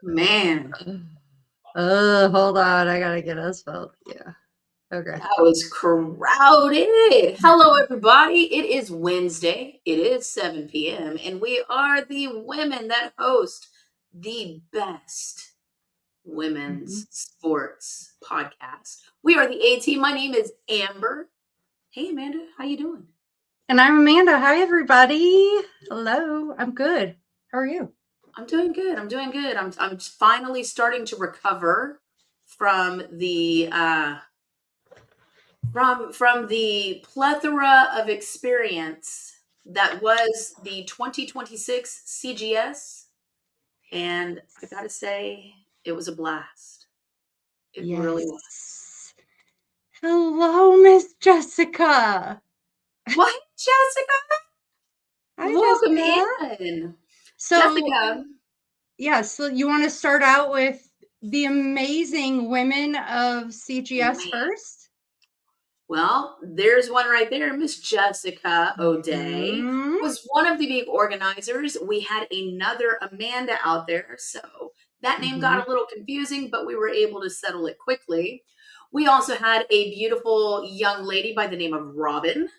Man, Hold on. I gotta get us felt. Yeah. Okay. that was crowded. Hello, everybody. It is Wednesday. It is 7 p.m., and we are the women that host the best Mhm. women's sports podcast. We are the A team. My name is Amber. Hey, Amanda, how you doing? And I'm Amanda. Hi, everybody. Hello. I'm good. How are you? I'm doing good. I'm doing good. I'm finally starting to recover from the plethora of experience that was the 2026 CGS, and I gotta say, it was a blast. It really was. Yes. Hello, Miss Jessica. What, Jessica? Hi, Welcome Jessica. in. So, Jessica, so you want to start out with the amazing women of CGS man. first? Well, there's one right there. Miss Jessica O'Day Hmm. was one of the big organizers. We had another Amanda out there, so that name Hmm. got a little confusing, but we were able to settle it quickly. We also had a beautiful young lady by the name of Robin,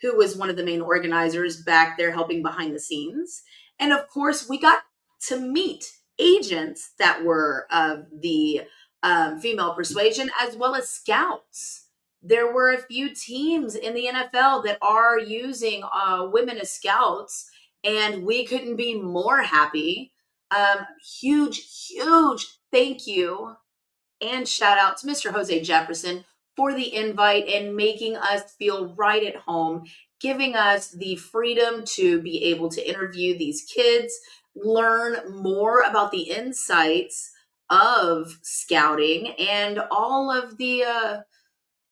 who was one of the main organizers back there helping behind the scenes. And of course, we got to meet agents that were of the female persuasion as well as scouts. There were a few teams in the NFL that are using women as scouts, and we couldn't be more happy. Huge thank you and shout out to Mr. Jose Jefferson for the invite and making us feel right at home, giving us the freedom to be able to interview these kids, learn more about the insights of scouting and all of the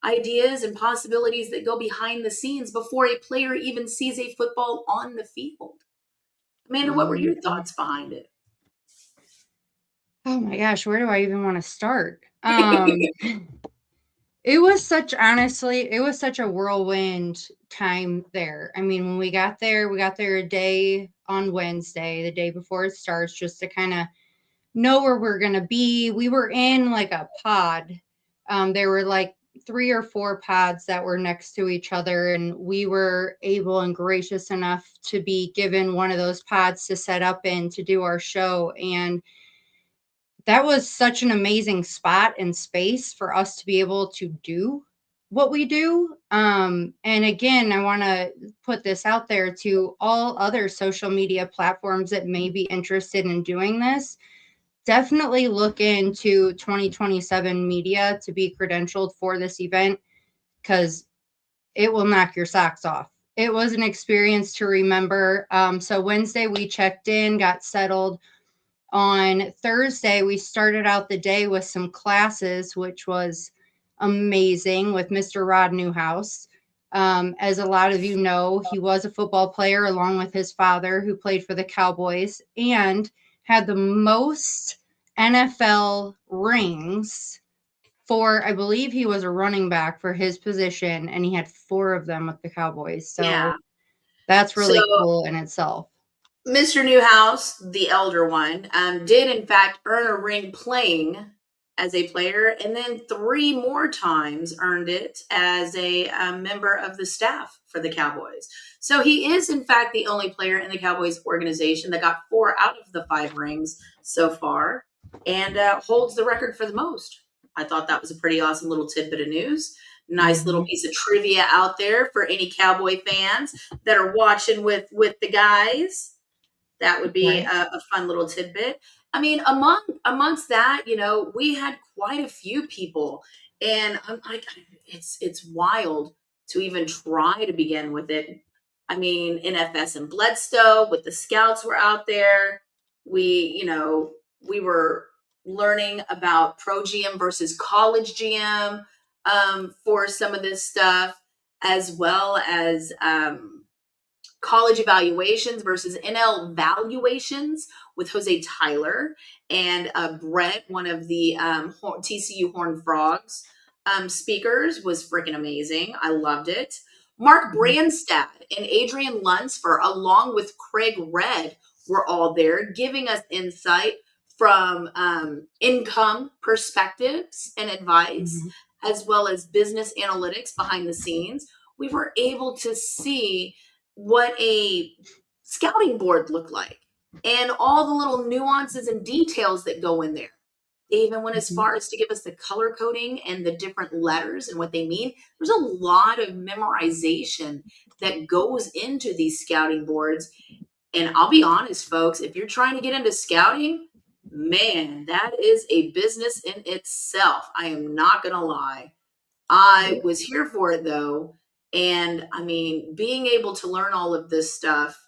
ideas and possibilities that go behind the scenes before a player even sees a football on the field. Amanda, what were your thoughts behind it? Oh my gosh, where do I even want to start? It was such a whirlwind time there. I mean, when we got there a day on Wednesday, the day before it starts, just to kind of know where we're going to be. We were in like a pod. There were like three or four pods that were next to each other, and we were able and gracious enough to be given one of those pods to set up in to do our show. And that was such an amazing spot and space for us to be able to do what we do. And again, I want to put this out there to all other social media platforms that may be interested in doing this. Definitely look into 2027 media to be credentialed for this event because it will knock your socks off. It was an experience to remember. So Wednesday we checked in, got settled. On Thursday, we started out the day with some classes, which was amazing with Mr. Rod Newhouse. As a lot of you know, he was a football player along with his father, who played for the Cowboys and had the most NFL rings for, I believe he was a running back for his position, and he had four of them with the Cowboys. Yeah. So that's So really cool in itself. Mr. Newhouse, the elder one, did in fact earn a ring playing as a player, and then three more times earned it as a member of the staff for the Cowboys. So he is in fact the only player in the Cowboys organization that got four out of the five rings so far, and holds the record for the most. I thought that was a pretty awesome little tidbit of news. Nice little Mhm. piece of trivia out there for any Cowboy fans that are watching with the guys. That would be Right. a fun little tidbit. I mean, amongst that, we had quite a few people, and I'm like, it's wild to even try to begin with it. I mean, NFS and Bledsoe with the scouts were out there. We were learning about pro GM versus college GM for some of this stuff, as well as college evaluations versus NL valuations with Jose Tyler and Brett, one of the TCU Horned Frogs speakers, was freaking amazing. I loved it. Mark Mhm. Branstad and Adrian Lunsfer, along with Craig Red, were all there giving us insight from income perspectives and advice, Mhm. as well as business analytics behind the scenes. We were able to see what a scouting board looked like and all the little nuances and details that go in there. They even went as Mhm. far as to give us the color coding and the different letters and what they mean. There's a lot of memorization that goes into these scouting boards. And I'll be honest, folks, if you're trying to get into scouting, man, that is a business in itself. I am not going to lie. I Yeah. was here for it though. And I mean, being able to learn all of this stuff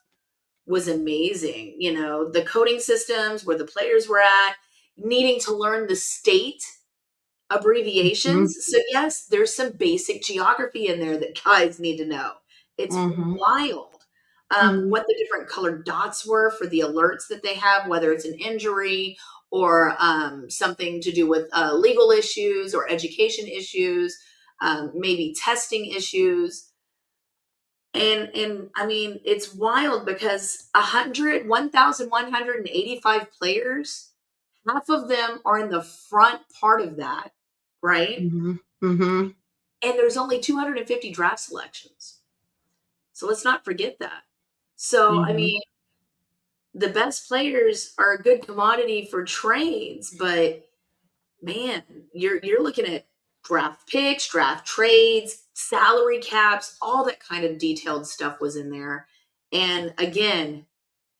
was amazing. You know, the coding systems, where the players were at, needing to learn the state Mhm. abbreviations. So, yes, there's some basic geography in there that guys need to know. It's Mhm. wild. Mhm. What the different colored dots were for the alerts that they have, whether it's an injury or something to do with legal issues or education issues, maybe testing issues. And I mean, it's wild because 1,185 players, half of them are in the front part of that, right? Mhm. Mhm. And there's only 250 draft selections. So let's not forget that. So, I Mhm. mean, the best players are a good commodity for trades, but man, you're looking at draft picks, draft trades, salary caps, all that kind of detailed stuff was in there. And again,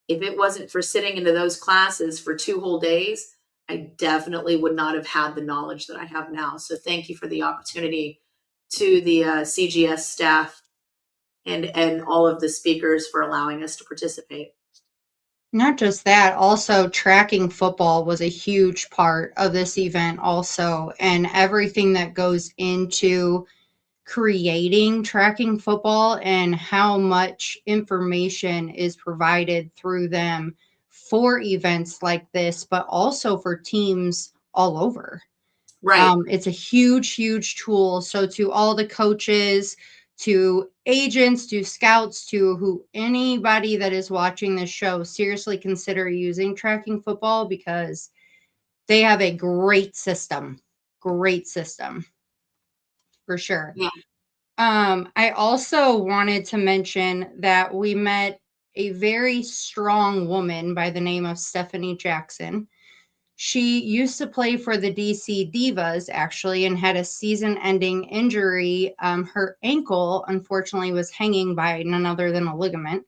if it wasn't for sitting into those classes for 2 whole days, I definitely would not have had the knowledge that I have now. So thank you for the opportunity to the CGS staff and all of the speakers for allowing us to participate. Not just that, also tracking football was a huge part of this event also, and everything that goes into creating tracking football and how much information is provided through them for events like this, but also for teams all over. Right. It's a huge, huge tool. So to all the coaches, to agents, to scouts, to who anybody that is watching this show, seriously consider using tracking football because they have a great system for sure. Yeah. I also wanted to mention that we met a very strong woman by the name of Stephanie Jackson. She used to play for the DC Divas, actually, and had a season ending injury. Her ankle, unfortunately, was hanging by none other than a ligament.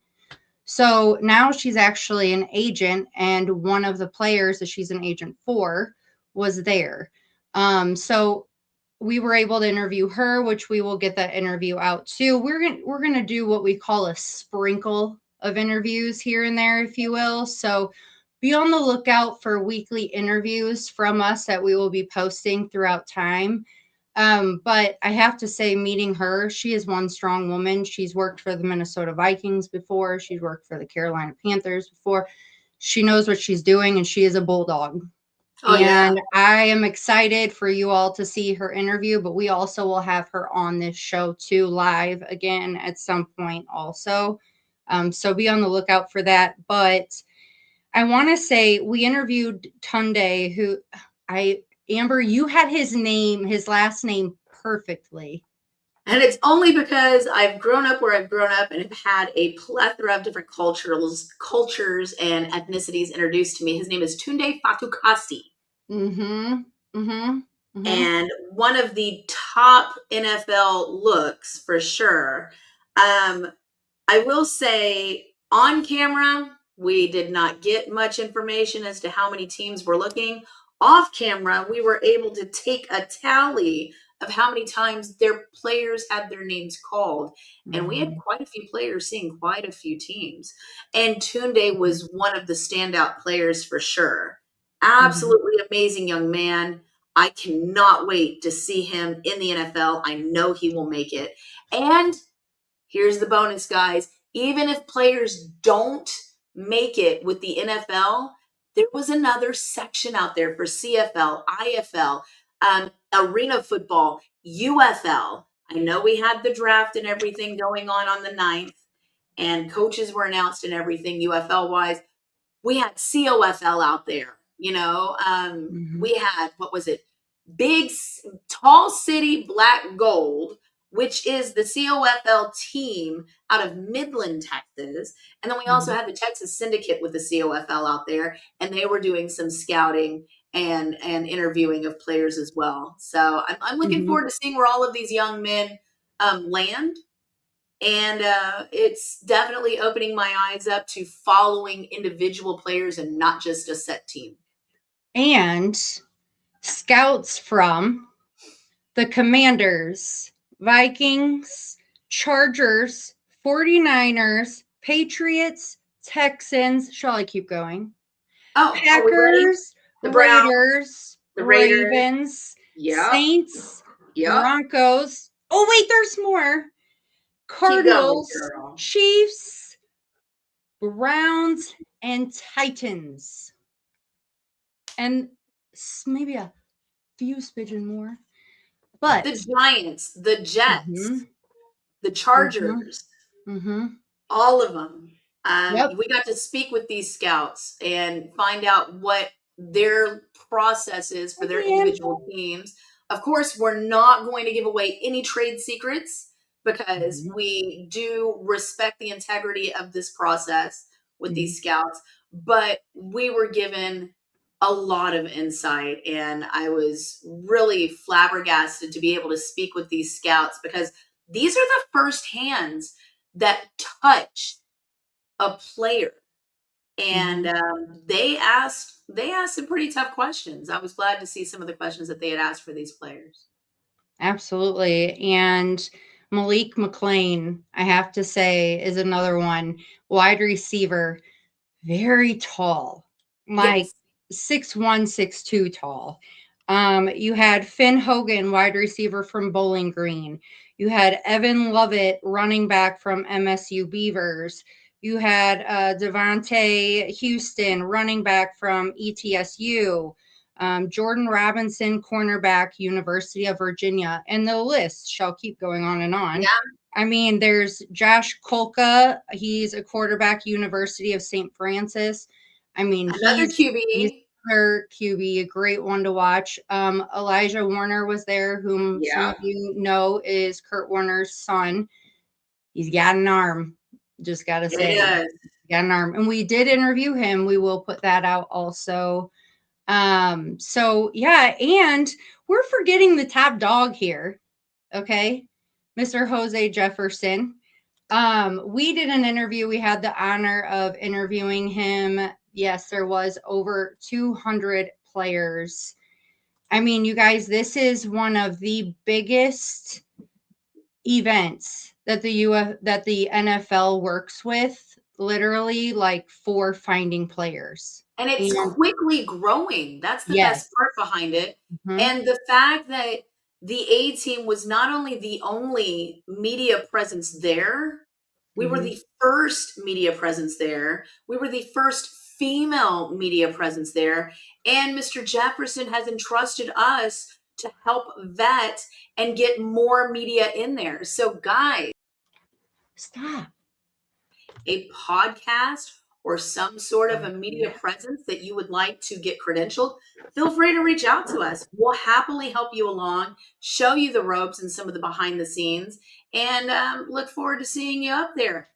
So now she's actually an agent, and one of the players that she's an agent for was there. So we were able to interview her, which we will get that interview out too. We're gonna do what we call a sprinkle of interviews here and there, if you will. So be on the lookout for weekly interviews from us that we will be posting throughout time. But I have to say, meeting her, she is one strong woman. She's worked for the Minnesota Vikings before. She's worked for the Carolina Panthers before. She knows what she's doing, and she is a bulldog. Oh yeah. And I am excited for you all to see her interview, but we also will have her on this show too, live again at some point also. So be on the lookout for that. But I want to say we interviewed Tunde, who Amber, you had his last name perfectly. And it's only because I've grown up where I've grown up and have had a plethora of different cultures and ethnicities introduced to me. His name is Tunde Fatukasi. Mm-hmm. Mm-hmm. Mm-hmm. And one of the top NFL looks for sure. Um, I will say on camera, we did not get much information as to how many teams were looking. Off camera, we were able to take a tally of how many times their players had their names called. And we had Mm-hmm. quite a few players seeing quite a few teams. And Tunde was one of the standout players for sure. Mm-hmm. Absolutely amazing young man. I cannot wait to see him in the NFL. I know he will make it. And here's the bonus, guys. Even if players don't make it with the NFL, there was another section out there for CFL, IFL, arena football, UFL. I know we had the draft and everything going on the 9th, and coaches were announced and everything UFL wise. We had COFL out there. Mhm. We had, what was it? Big, Tall City Black Gold, which is the COFL team out of Midland, Texas. And then we also Mhm. had the Texas Syndicate with the COFL out there, and they were doing some scouting and interviewing of players as well. So I'm looking Mhm. forward to seeing where all of these young men land. And it's definitely opening my eyes up to following individual players and not just a set team. And scouts from the Commanders, Vikings, Chargers, 49ers, Patriots, Texans. Shall I keep going? Oh, are we ready? Packers, The Browns, Raiders, the Raiders. Ravens, Yep. Saints, Yep. Broncos. Oh, wait, there's more. Keep going, Cardinals, girl. Chiefs, Browns, and Titans. And maybe a few smidgen more. The But, Giants, the mm-hmm, Jets, the mm-hmm, Chargers, mm-hmm. all of them. Yep. We got to speak with these scouts and find out what their process is for Hi, their Dan. individual teams. Of course, we're not going to give away any trade secrets because Mhm. we do respect the integrity of this process with Mhm. these scouts. But we were given a lot of insight, and I was really flabbergasted to be able to speak with these scouts because these are the first hands that touch a player, and Mhm. they asked some pretty tough questions. I was glad to see some of the questions that they had asked for these players. Absolutely. And Malik McLean, I have to say, is another one. Wide receiver, very tall, like Yes, 6'1", 6'2" tall. You had Finn Hogan, wide receiver from Bowling Green. You had Evan Lovett, running back from MSU Beavers. You had Devontae Houston, running back from ETSU. Jordan Robinson, cornerback, University of Virginia. And the list shall keep going on and on. yeah, I mean, there's Josh Kolka. He's a quarterback, University of St. Francis. I mean, another he's QB. another QB, a great one to watch. Elijah Warner was there, whom some Yeah, of you know is Kurt Warner's son. He's got an arm. Just gotta it say, is. he's got an arm. And we did interview him. We will put that out also. So yeah, and we're forgetting the top dog here. Okay. Mr. Jose Jefferson. We did an interview. We had the honor of interviewing him. Yes, there was over 200 players. I mean, you guys, this is one of the biggest events that the NFL works with, literally like for finding players. And it's And quickly growing. That's the best yes. part behind it. Mhm. And the fact that the A team was not only the only media presence there, we were Mhm. the first media presence there. We were the first female media presence there. And Mr. Jefferson has entrusted us to help vet and get more media in there. So, guys, Stop. a podcast or some sort of a media presence that you would like to get credentialed, feel free to reach out to us. We'll happily help you along, show you the ropes and some of the behind the scenes, and look forward to seeing you up there.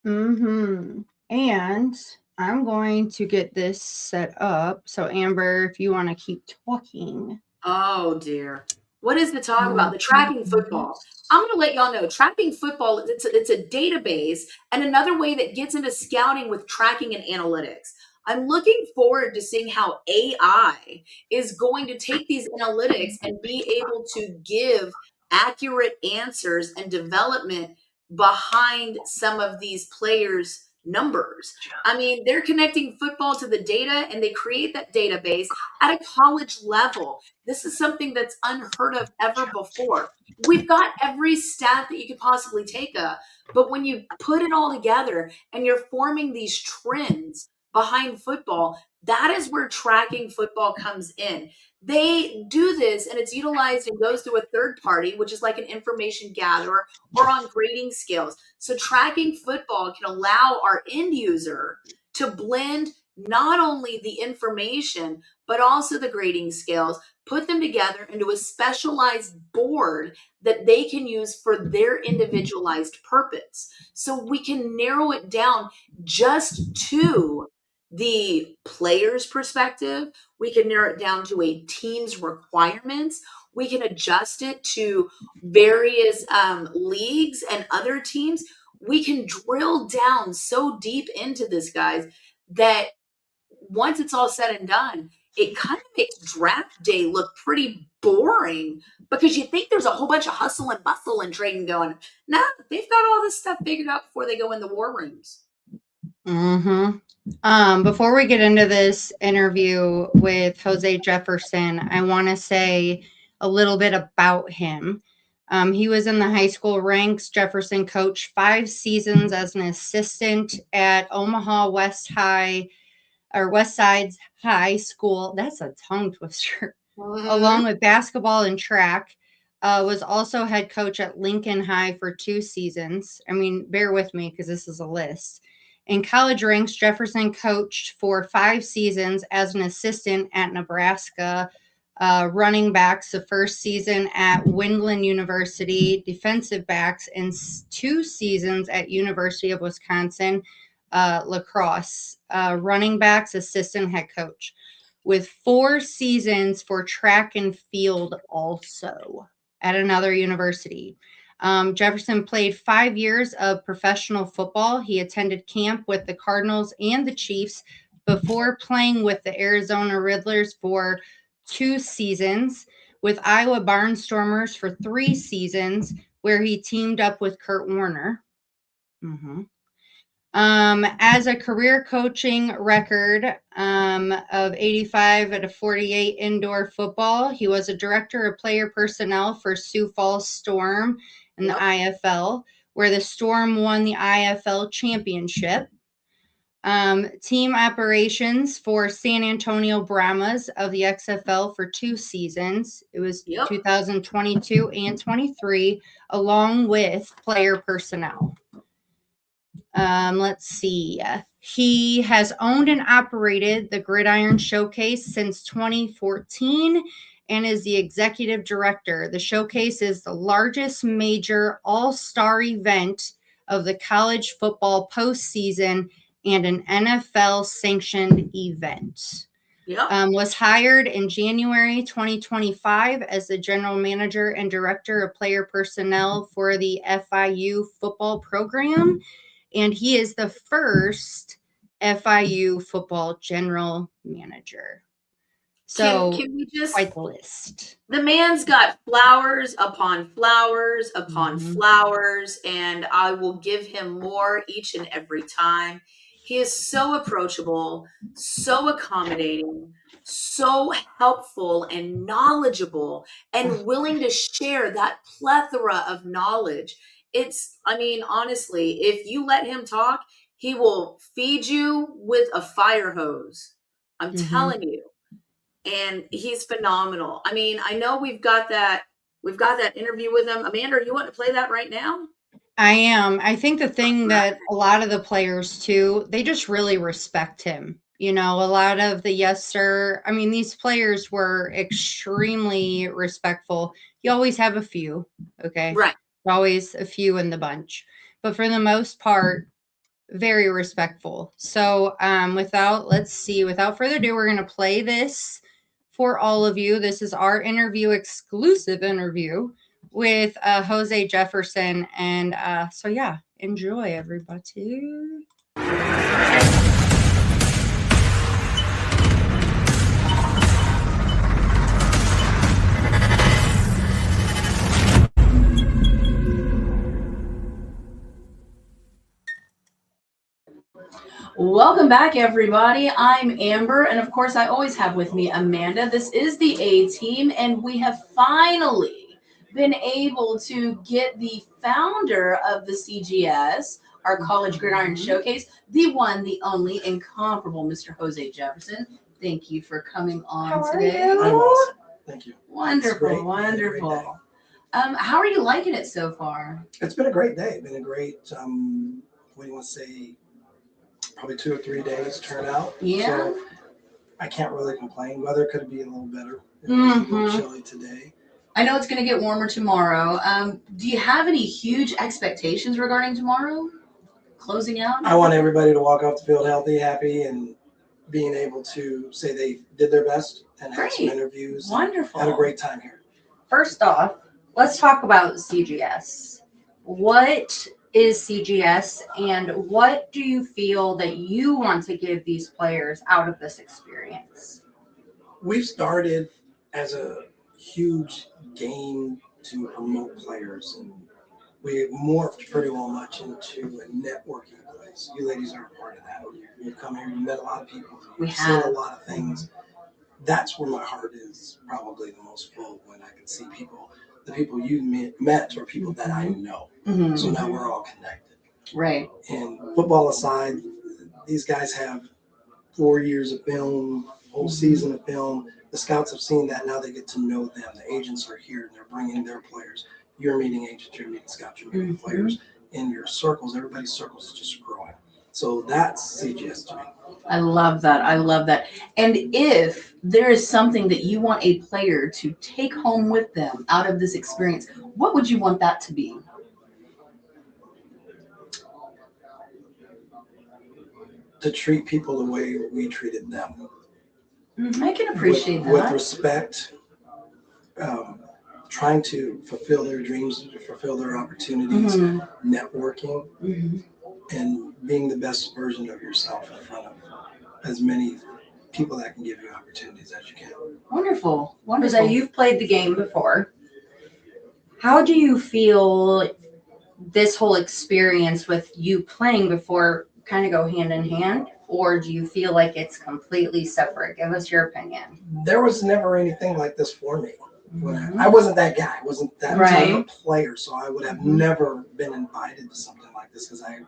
Mhm. And I'm going to get this set up. So Amber, if you want to keep talking. Oh dear. What is the talk about? Um, The tracking football. I'm going to let y'all know tracking football, it's a database and another way that gets into scouting with tracking and analytics. I'm looking forward to seeing how AI is going to take these analytics and be able to give accurate answers and development behind some of these players' numbers. I mean, they're connecting football to the data and they create that database at a college level. This is something that's unheard of ever before. We've got every stat that you could possibly take up, but when you put it all together and you're forming these trends behind football, that is where tracking football comes in. They do this and it's utilized and goes through a third party, which is like an information gatherer or on grading scales. So tracking football can allow our end user to blend not only the information, but also the grading scales, put them together into a specialized board that they can use for their individualized purpose. So we can narrow it down just to the player's perspective. We can narrow it down to a team's requirements. We can adjust it to various leagues and other teams. We can drill down so deep into this, guys, that once it's all said and done, it kind of makes draft day look pretty boring because you think there's a whole bunch of hustle and bustle and trading going. Nah, they've got all this stuff figured out before they go in the war rooms. Before we get into this interview with Jose Jefferson, I want to say a little bit about him. He was in the high school ranks. Jefferson coached 5 seasons as an assistant at Omaha West High or West Side's High School. That's a tongue twister. Along with basketball and track. Was also head coach at Lincoln High for 2 seasons. I mean, bear with me because this is a list. In college ranks, Jefferson coached for 5 seasons as an assistant at Nebraska running backs, the first season at Windland University, defensive backs, and 2 seasons at University of Wisconsin lacrosse, running backs, assistant head coach, with 4 seasons for track and field also at another university. Jefferson played 5 years of professional football. He attended camp with the Cardinals and the Chiefs before playing with the Arizona Riddlers for 2 seasons, with Iowa Barnstormers for 3 seasons, where he teamed up with Kurt Warner. As a career coaching record of 85 out of 48 indoor football, he was a director of player personnel for Sioux Falls Storm in the IFL, where the Storm won the IFL championship. Team operations for San Antonio Brahmas of the XFL for 2 seasons. It was 2022 and 23, along with player personnel. Let's see. He has owned and operated the Gridiron Showcase since 2014 and is the executive director. The showcase is the largest major all-star event of the college football postseason and an NFL sanctioned event. Was hired in January 2025 as the general manager and director of player personnel for the FIU football program. And he is the first FIU football general manager. So, can we just, quite the list. The man's got flowers upon flowers upon flowers, and I will give him more each and every time. He is so approachable, so accommodating, so helpful and knowledgeable, and willing to share that plethora of knowledge. I mean, honestly, if you let him talk, he will feed you with a fire hose. I'm telling you. And he's phenomenal. I mean, I know we've got that interview with him. Amanda, you want to play that right now? I am. I think the thing that a lot of the players too, they just really respect him. You know, a lot of the yes sir. I mean, these players were extremely respectful. You always have a few, okay? Right. Always a few in the bunch. But for the most part, very respectful. So without further ado, we're going to play this for all of you. This is our exclusive interview with Jose Jefferson. And so yeah, enjoy everybody. Welcome back, everybody. I'm Amber, and of course, I always have with me Amanda. This is the A Team, and we have finally been able to get the founder of the CGS, our College Gridiron Showcase, the one, the only, incomparable Mr. Jose Jefferson. Thank you for coming on today. I'm awesome. Thank you. Wonderful, wonderful. How are you liking it so far? It's been a great day. Been a great, what do you want to say, probably 2 or 3 days turnout. Yeah. So I can't really complain. Weather could be a little better. It was a little chilly today. I know it's going to get warmer tomorrow. Do you have any huge expectations regarding tomorrow? Closing out? I want everybody to walk off the field healthy, happy, and being able to say they did their best and have some interviews. Wonderful. Had a great time here. First off, let's talk about CGS. What is CGS, and what do you feel that you want to give these players out of this experience? We've started as a huge game to promote players, and we morphed pretty well much into a networking place. You ladies are a part of that. You've come here, you met a lot of people, you've seen a lot of things. That's where my heart is probably the most full, when I can see people, the people you met or people that I know. Mm-hmm. So now we're all connected. Right. And football aside, these guys have 4 years of film, whole season of film. The scouts have seen that. Now they get to know them. The agents are here and they're bringing their players. You're meeting agents, you're meeting scouts, you're meeting players in your circles. Everybody's circles is just growing. So that's CGS to me. I love that. I love that. And if there is something that you want a player to take home with them out of this experience, what would you want that to be? To treat people the way we treated them. I can appreciate that. With respect, trying to fulfill their dreams, fulfill their opportunities, networking, and being the best version of yourself in front of as many people that can give you opportunities as you can. Wonderful. Wonderful. Jose, you've played the game before. How do you feel this whole experience with you playing before kind of go hand in hand, or do you feel like it's completely separate? Give us your opinion. There was never anything like this for me. When I wasn't that guy. I wasn't that type of player, so I would have never been invited to something like this because I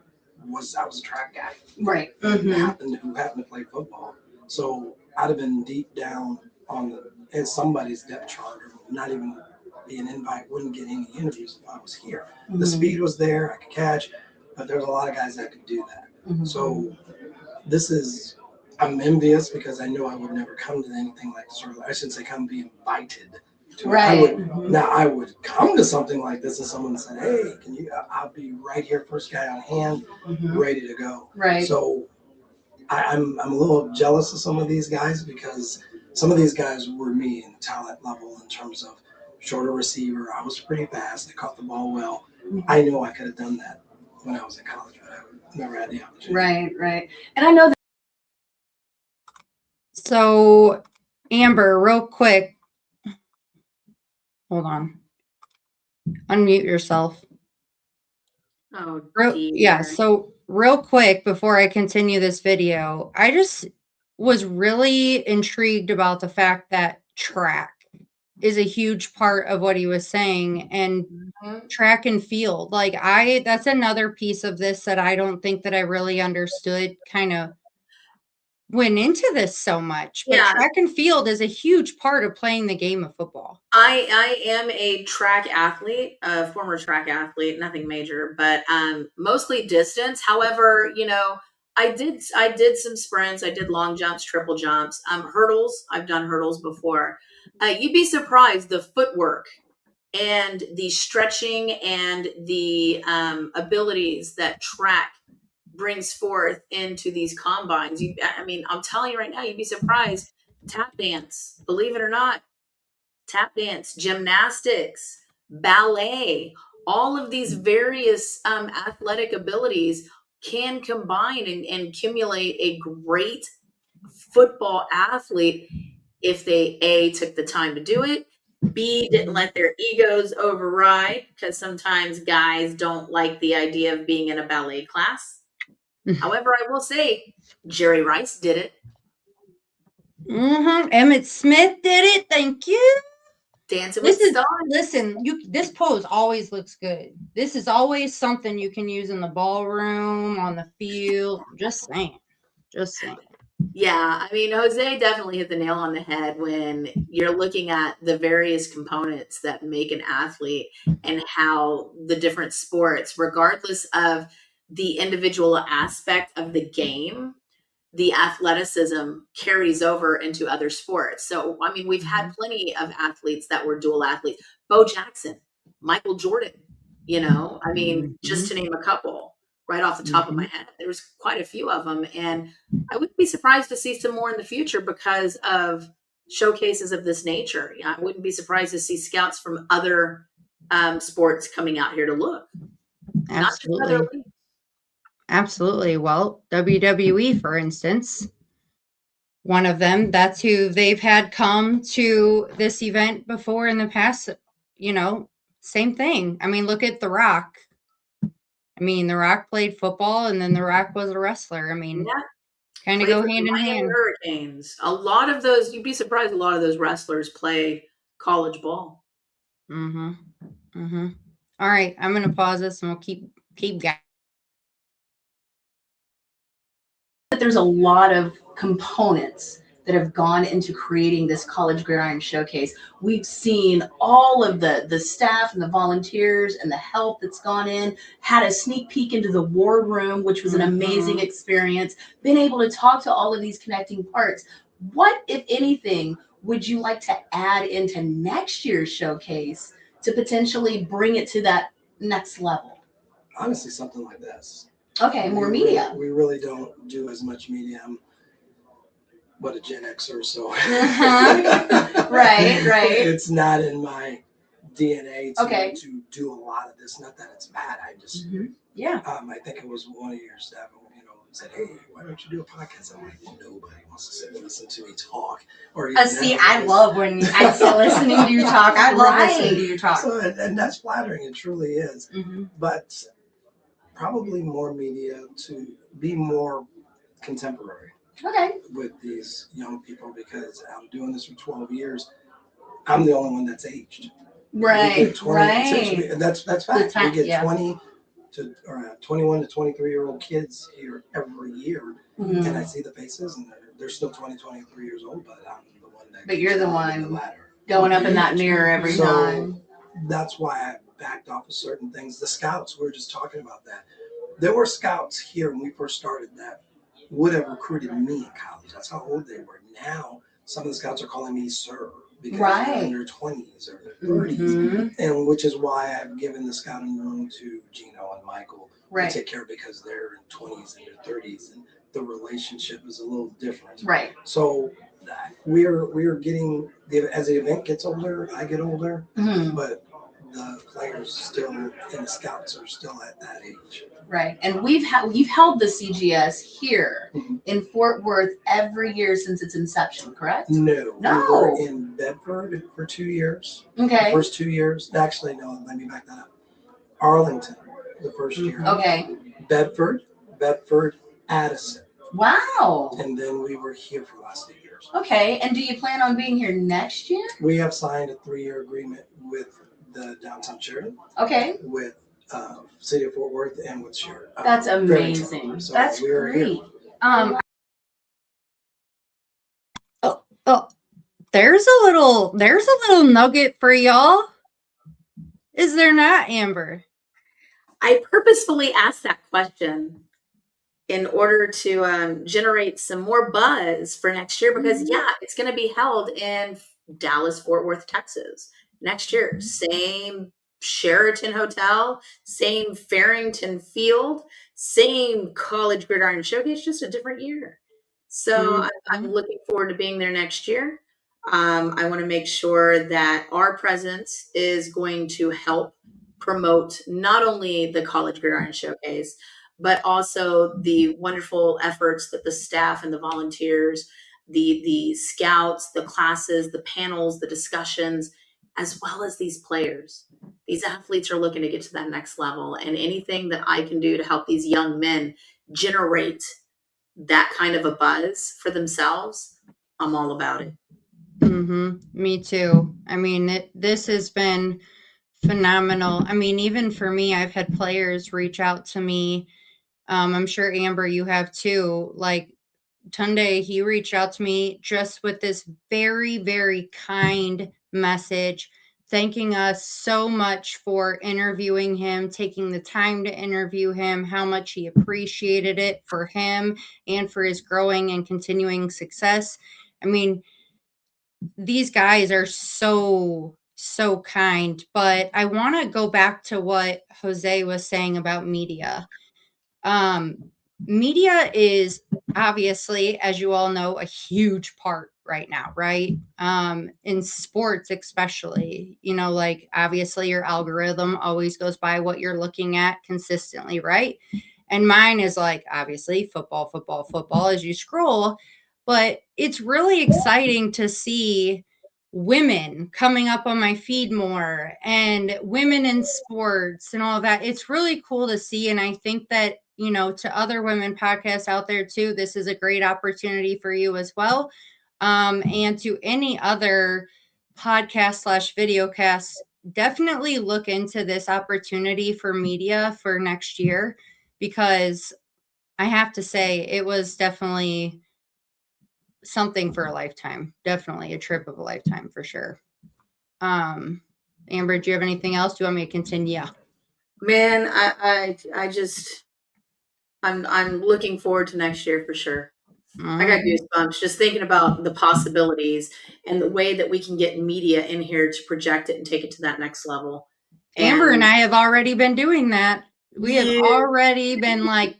was a track guy. Right. Who happened to play football. So I'd have been deep down in somebody's depth chart, or not even be an invite, wouldn't get any interviews if I was here. The speed was there, I could catch, but there's a lot of guys that could do that. So I'm envious because I know I would never come to anything like this, or I shouldn't say come be invited to it. I would come to something like this and someone said, hey, I'll be right here, first guy on hand, ready to go. Right. So I'm a little jealous of some of these guys because some of these guys were me in the talent level in terms of shorter receiver. I was pretty fast. I caught the ball well. I know I could have done that when I was in college, but I never had the opportunity. Right. And I know that. So, Amber, real quick. Hold on. Unmute yourself. Oh, yeah. So real quick, before I continue this video, I just was really intrigued about the fact that track is a huge part of what he was saying, and track and field. That's another piece of this that I don't think that I really understood kind of went into this so much, but track and field is a huge part of playing the game of football. I am a track athlete, a former track athlete, nothing major, but mostly distance. However, I did some sprints, I did long jumps, triple jumps, hurdles. I've done hurdles before. You'd be surprised the footwork and the stretching and the abilities that track brings forth into these combines. I'm telling you right now, you'd be surprised. Tap dance, believe it or not, tap dance, gymnastics, ballet, all of these various athletic abilities can combine and accumulate a great football athlete if they took the time to do it, B, didn't let their egos override, because sometimes guys don't like the idea of being in a ballet class. However, I will say Jerry Rice did it. Emmett Smith did it. Thank you. Dancing with Stars. Listen, this pose always looks good. This is always something you can use in the ballroom, on the field. Just saying. Yeah, Jose definitely hit the nail on the head when you're looking at the various components that make an athlete and how the different sports, regardless of the individual aspect of the game, the athleticism carries over into other sports. So, I mean, we've had plenty of athletes that were dual athletes. Bo Jackson, Michael Jordan, I mean, just to name a couple right off the top of my head. There was quite a few of them. And I wouldn't be surprised to see some more in the future because of showcases of this nature. I wouldn't be surprised to see scouts from other sports coming out here to look. Not just other Absolutely. leagues. Absolutely. Well, WWE, for instance, one of them, that's who they've had come to this event before in the past. Same thing. I mean, look at The Rock. I mean, The Rock played football and then The Rock was a wrestler. I mean, Yeah. kind of Played go for the hand in Miami hand. Hurricanes. A lot of those, you'd be surprised, a lot of those wrestlers play college ball. Mm-hmm. Mm-hmm. All right, I'm gonna pause this and we'll keep going. That there's a lot of components that have gone into creating this College Gridiron Showcase. We've seen all of the staff and the volunteers and the help that's gone in, had a sneak peek into the war room, which was an amazing experience, been able to talk to all of these connecting parts. What, if anything, would you like to add into next year's showcase to potentially bring it to that next level? Honestly, something like this. Okay, more media. We really don't do as much media. I'm a Gen Xer, so Right. It's not in my DNA to do a lot of this. Not that it's bad. I just I think it was one of your staff, said, "Hey, why don't you do a podcast?" I'm like, nobody wants to sit and listen to me talk. Or see, I love when I sit listening to you talk. I love listening to you talk. So, and that's flattering. It truly is. But probably more media to be more contemporary. With these young people, because I'm doing this for 12 years. I'm the only one that's aged. Right. That's fact. We get 21 to 23-year-old kids here every year, and I see the faces, and they're still 20, 23 years old, but I'm the one that. But you're the one going up in that mirror every time. That's why I backed off of certain things. The scouts, we were just talking about that. There were scouts here when we first started that would have recruited me in college. That's how old they were. Now, some of the scouts are calling me sir because they're in their 20s or their 30s, and which is why I've given the scouting room to Gino and Michael to take care of, because they're in 20s and their 30s, and the relationship is a little different. Right. So we're getting, as the event gets older, I get older, but the players still and the scouts are still at that age. Right. And you've held the CGS here in Fort Worth every year since its inception, correct? No. We were in Bedford for 2 years. Okay. The first 2 years. Actually, no, let me back that up. Arlington, the first year. Okay. Bedford, Addison. Wow. And then we were here for the last 8 years. Okay. And do you plan on being here next year? We have signed a 3-year agreement with the downtown Sheridan. Okay. With City of Fort Worth and with Sheridan. That's amazing. So that's great. There's a little nugget for y'all. Is there not, Amber? I purposefully asked that question in order to generate some more buzz for next year, because it's going to be held in Dallas, Fort Worth, Texas next year. Same Sheraton Hotel, same Farrington Field, same College Gridiron Showcase, just a different year. So I'm looking forward to being there next year. I want to make sure that our presence is going to help promote not only the College Gridiron Showcase, but also the wonderful efforts that the staff and the volunteers, the scouts, the classes, the panels, the discussions, as well as these players. These athletes are looking to get to that next level, and anything that I can do to help these young men generate that kind of a buzz for themselves, I'm all about it. Me too. I mean, this has been phenomenal. I mean, even for me, I've had players reach out to me. I'm sure, Amber, you have too. Like Tunde, he reached out to me just with this very, very kind message thanking us so much for interviewing him, taking the time to interview him, how much he appreciated it for him and for his growing and continuing success. I mean, these guys are so kind, but I want to go back to what Jose was saying about media. Media is obviously, as you all know, a huge part right now, right? In sports, especially, you know, like obviously your algorithm always goes by what you're looking at consistently, right? And mine is like obviously football, football, football as you scroll. But it's really exciting to see women coming up on my feed more and women in sports and all that. It's really cool to see. And I think that, you know, to other women podcasts out there too, this is a great opportunity for you as well. And to any other podcast slash videocast, definitely look into this opportunity for media for next year, because I have to say it was definitely something for a lifetime. Definitely a trip of a lifetime for sure. Amber, do you have anything else? Do you want me to continue? Man, I just I'm looking forward to next year for sure. I got goosebumps just thinking about the possibilities and the way that we can get media in here to project it and take it to that next level. Amber and I have already been doing that. We have Yeah. already been like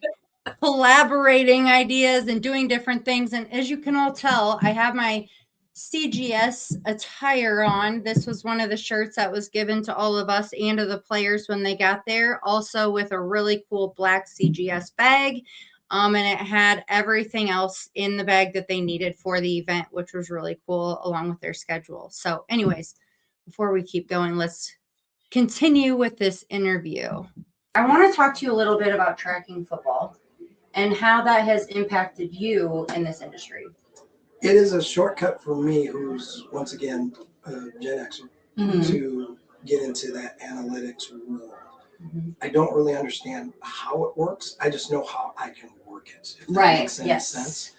collaborating ideas and doing different things. And as you can all tell, I have my CGS attire on. This was one of the shirts that was given to all of us and to the players when they got there, also with a really cool black CGS bag. And it had everything else in the bag that they needed for the event, which was really cool, along with their schedule. So anyways, before we keep going, let's continue with this interview. I want to talk to you a little bit about tracking football and how that has impacted you in this industry. It is a shortcut for me, who's once again a Gen Xer, to get into that analytics world. I don't really understand how it works. I just know how I can work it. If that makes any sense.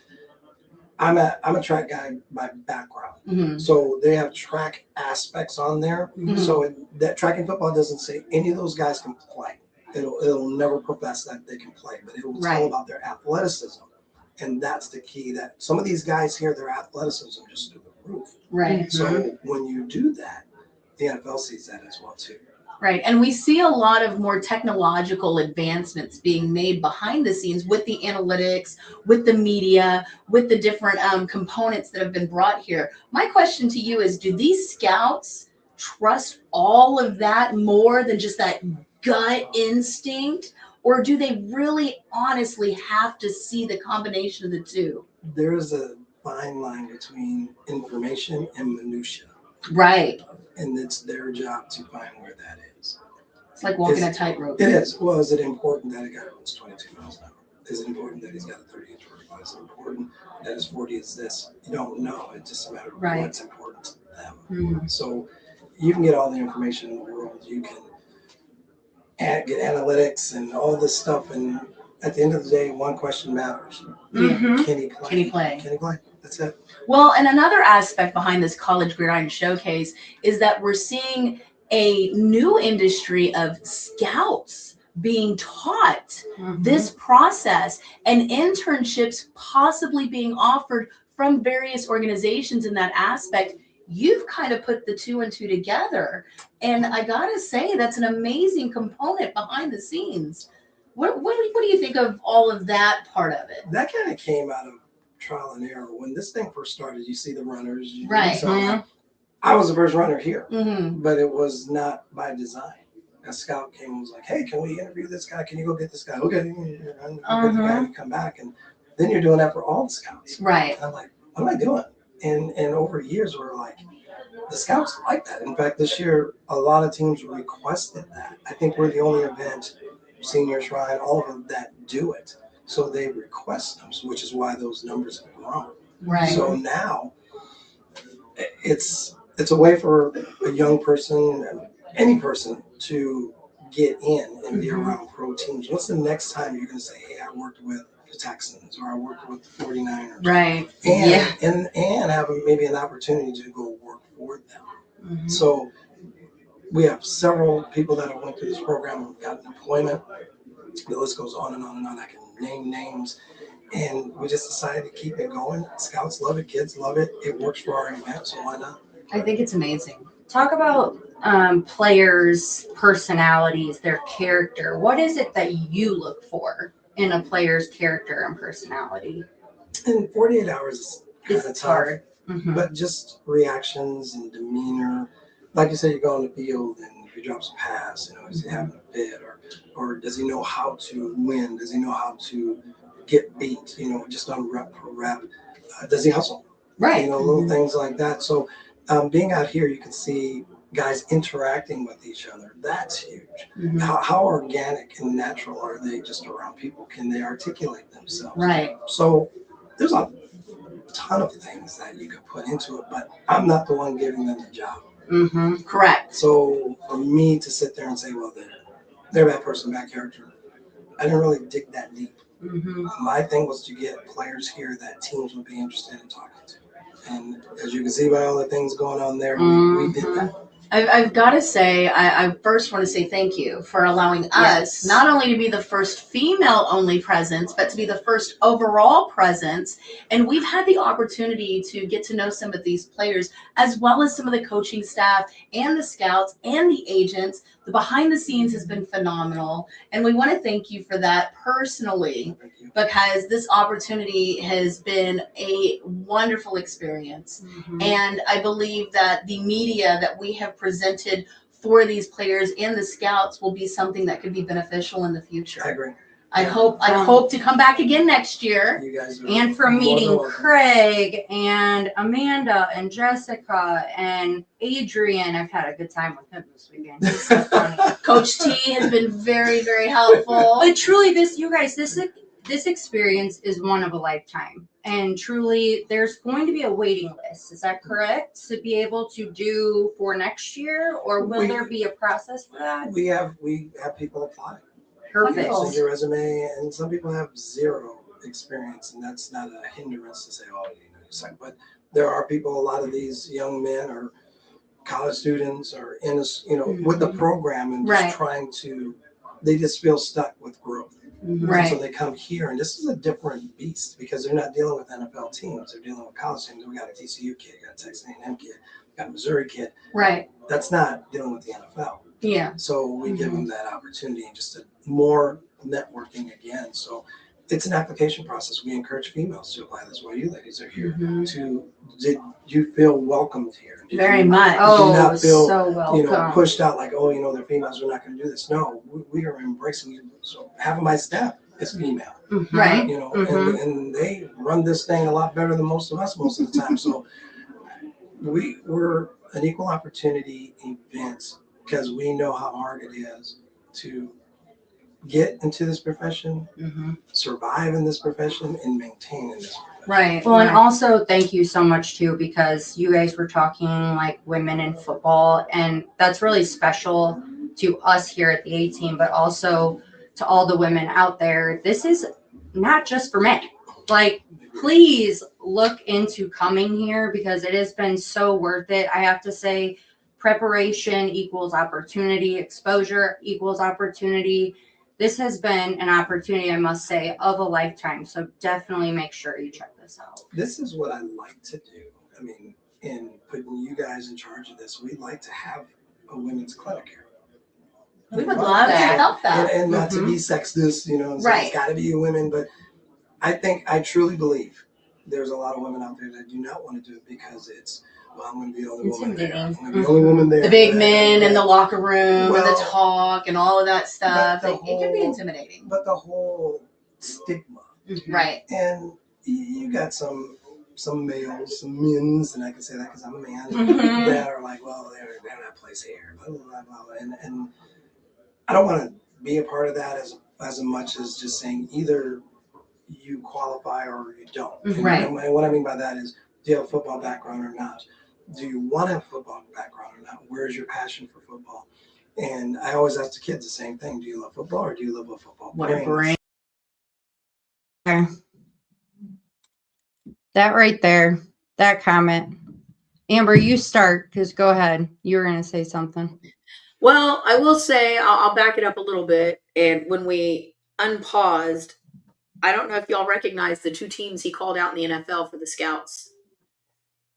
I'm a track guy by background, so they have track aspects on there. So that tracking football doesn't say any of those guys can play. It'll never profess that they can play, but it will tell about their athleticism, and that's the key. That some of these guys here, their athleticism just through the roof. Right. So when you do that, the NFL sees that as well too. Right. And we see a lot of more technological advancements being made behind the scenes with the analytics, with the media, with the different components that have been brought here. My question to you is, do these scouts trust all of that more than just that gut instinct? Or do they really honestly have to see the combination of the two? There's a fine line between information and minutia. Right. And it's their job to find where that is. It's like walking a tightrope. It is. Well, is it important that a guy runs 22 miles an hour? Is it important that he's got a 30-inch vertical? Is it important that his 40 is this? You don't know. It's just a matter of what's important to them. So you can get all the information in the world. You can get analytics and all this stuff. And at the end of the day, one question matters. Can he play? Can he play? Can he play? That's it. Well, and another aspect behind this College Gridiron Showcase is that we're seeing a new industry of scouts being taught this process and internships possibly being offered from various organizations in that aspect. You've kind of put the two and two together. And I got to say, that's an amazing component behind the scenes. What do you think of all of that part of it? That kind of came out of trial and error. When this thing first started, you see the runners. I was the first runner here, but it was not by design. A scout came and was like, "Hey, can we interview this guy? Can you go get this guy? Okay, and come back." And then you're doing that for all the scouts. Right. And I'm like, what am I doing? And over years, we're like, the scouts like that. In fact, this year, a lot of teams requested that. I think we're the only event, Senior Shrine, all of them that do it. So they request them, which is why those numbers have grown. Right. So now it's a way for a young person, any person, to get in and be around pro teams. What's the next time you're going to say, "Hey, I worked with the Texans," or "I worked with the 49ers"? Right. And have maybe an opportunity to go work for them. So we have several people that have went through this program and gotten employment. The list goes on and on and on. I can name names. And we just decided to keep it going. Scouts love it, kids love it. It works for our event, so why not? I think it's amazing. Talk about players' personalities, their character. What is it that you look for in a player's character and personality? And 48 hours is kind of It's tough, hard. Mm-hmm. but just reactions and demeanor. Like you said, you go on the field and if he drops a pass, is he having a fit, or does he know how to win? Does he know how to get beat? Just on rep per rep. Does he hustle? Right. Little things like that. So being out here, you can see guys interacting with each other. That's huge. Mhm. How organic and natural are they just around people? Can they articulate themselves? Right. So there's a ton of things that you could put into it, but I'm not the one giving them the job. Mm-hmm. Correct. So for me to sit there and say, well, they're that person, that character, I didn't really dig that deep. Mm-hmm. My thing was to get players here that teams would be interested in talking to. And as you can see by all the things going on there, we did that. I've got to say, I first want to say thank you for allowing us not only to be the first female-only presence, but to be the first overall presence. And we've had the opportunity to get to know some of these players, as well as some of the coaching staff and the scouts and the agents. The behind the scenes has been phenomenal. And we want to thank you for that personally, because this opportunity has been a wonderful experience. Mm-hmm. And I believe that the media that we have presented for these players and the scouts will be something that could be beneficial in the future. I agree. I hope to come back again next year. You guys are And from meeting welcome. Craig and Amanda and Jessica and Adrian, I've had a good time with him this weekend. He's so funny. Coach T has been very, very helpful. But truly, this experience is one of a lifetime. And truly, there's going to be a waiting list. Is that correct? To be able to do for next year? Or will there be a process for that? We have people apply. Perfect. Send your resume, and some people have zero experience, and that's not a hindrance to say, oh, you suck. But there are people. A lot of these young men or college students are in with the program and just trying to. They just feel stuck with growth. Right. So they come here, and this is a different beast because they're not dealing with NFL teams. They're dealing with college teams. We got a TCU kid, got a Texas A&M kid, got a Missouri kid. Right. That's not dealing with the NFL. Yeah. So we give them that opportunity and just more networking again. So it's an application process. We encourage females to apply. That's why you ladies are here. Did you feel welcomed here? Very much. Did you not feel so welcome. pushed out like, oh, they're females, we're not going to do this? No, we are embracing you. So half of my staff is female. Mm-hmm. Right. And they run this thing a lot better than most of us most of the time. So we're an equal opportunity event because we know how hard it is to get into this profession, survive in this profession, and maintain in this profession. Right. Well, and also thank you so much too, because you guys were talking like women in football, and that's really special to us here at the A-Team, but also to all the women out there. This is not just for men. Like, please look into coming here because it has been so worth it. I have to say, preparation equals opportunity, exposure equals opportunity. This has been an opportunity, I must say, of a lifetime. So definitely make sure you check this out. This is what I like to do. I mean, in putting you guys in charge of this, we'd like to have a women's clinic here. We would love to help that. And not to be sexist, and so it's got to be women, but I truly believe there's a lot of women out there that do not want to do it because it's, well, I'm going to be the only woman there. I'm going to be the only woman there. The big men in the locker room and the talk and all of that stuff. It can be intimidating. But the whole stigma. Right. And you got some males, some men's, and I can say that because I'm a man, that are like, well, they're not place here, blah, blah, blah, blah. And I don't want to be a part of that as much as just saying either you qualify or you don't. Right. And what I mean by that is, do you have a football background or not? Do you want to have a football background or not? Where's your passion for football? And I always ask the kids the same thing. Do you love football or do you love a football? What a brain. Okay. That right there, that comment. Amber, you start, because go ahead. You were going to say something. Well, I will say I'll back it up a little bit. And when we unpaused, I don't know if y'all recognize the two teams he called out in the NFL for the scouts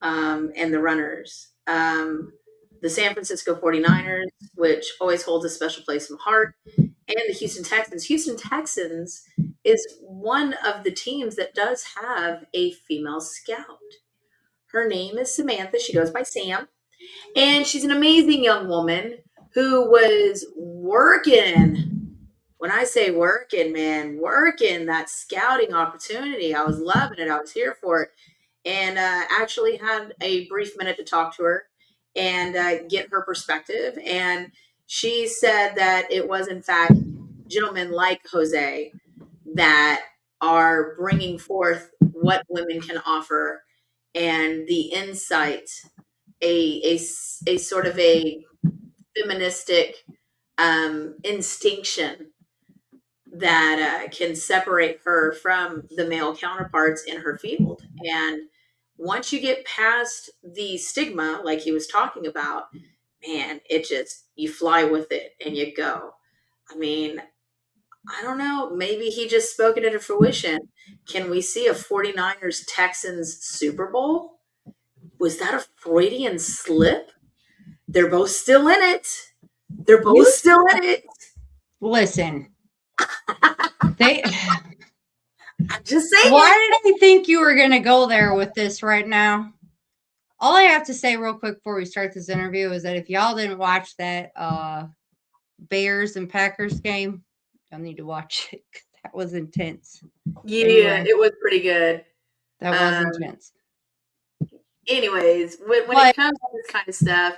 and the runners. The San Francisco 49ers, which always holds a special place in my heart, and the Houston Texans. Houston Texans is one of the teams that does have a female scout. Her name is Samantha. She goes by Sam. And she's an amazing young woman who was working. When I say working, man, working that scouting opportunity. I was loving it. I was here for it. And actually had a brief minute to talk to her and get her perspective. And she said that it was, in fact, gentlemen like Jose that are bringing forth what women can offer and the insight, a sort of a feministic instinction that can separate her from the male counterparts in her field. And once you get past the stigma, like he was talking about, man, it just, you fly with it and you go. I mean, I don't know. Maybe he just spoke it into fruition. Can we see a 49ers Texans Super Bowl? Was that a Freudian slip? They're both still in it. They're both still in it. Listen, I'm just saying. Why did I think you were going to go there with this right now? All I have to say real quick before we start this interview is that if y'all didn't watch that Bears and Packers game, y'all need to watch it. That was intense. Yeah, anyway, it was pretty good. That was intense. Anyways, when it comes to this kind of stuff,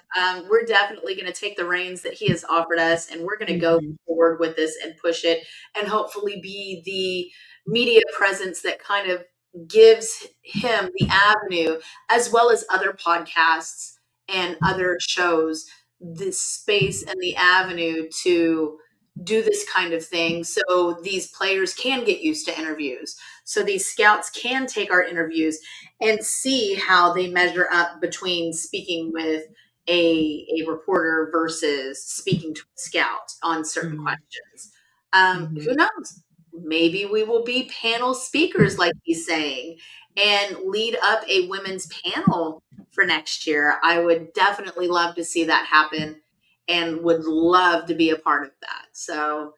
we're definitely going to take the reins that he has offered us, and we're going to go forward with this and push it, and hopefully be the media presence that kind of gives him the avenue, as well as other podcasts and other shows, this space and the avenue to do this kind of thing, so these players can get used to interviews, so these scouts can take our interviews and see how they measure up between speaking with a reporter versus speaking to a scout on certain questions. Who knows? Maybe we will be panel speakers, like he's saying, and lead up a women's panel for next year. I would definitely love to see that happen and would love to be a part of that. So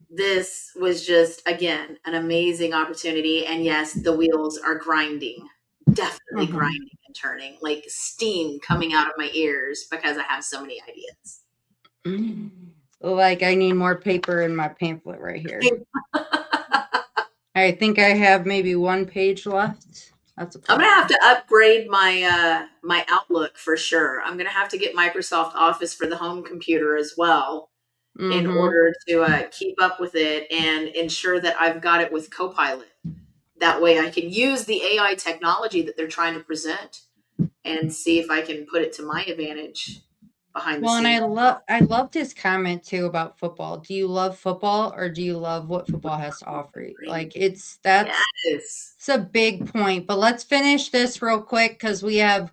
this was just, again, an amazing opportunity. And yes, the wheels are grinding, definitely grinding and turning, like steam coming out of my ears because I have so many ideas. Like I need more paper in my pamphlet right here. I think I have maybe one page left. That's I'm gonna have to upgrade my my Outlook for sure. I'm gonna have to get Microsoft Office for the home computer as well in order to keep up with it and ensure that I've got it with Copilot. That way I can use the AI technology that they're trying to present and see if I can put it to my advantage behind the scenes. And I loved his comment too about football. Do you love football or do you love what football has to offer you? Like it's a big point. But let's finish this real quick because we have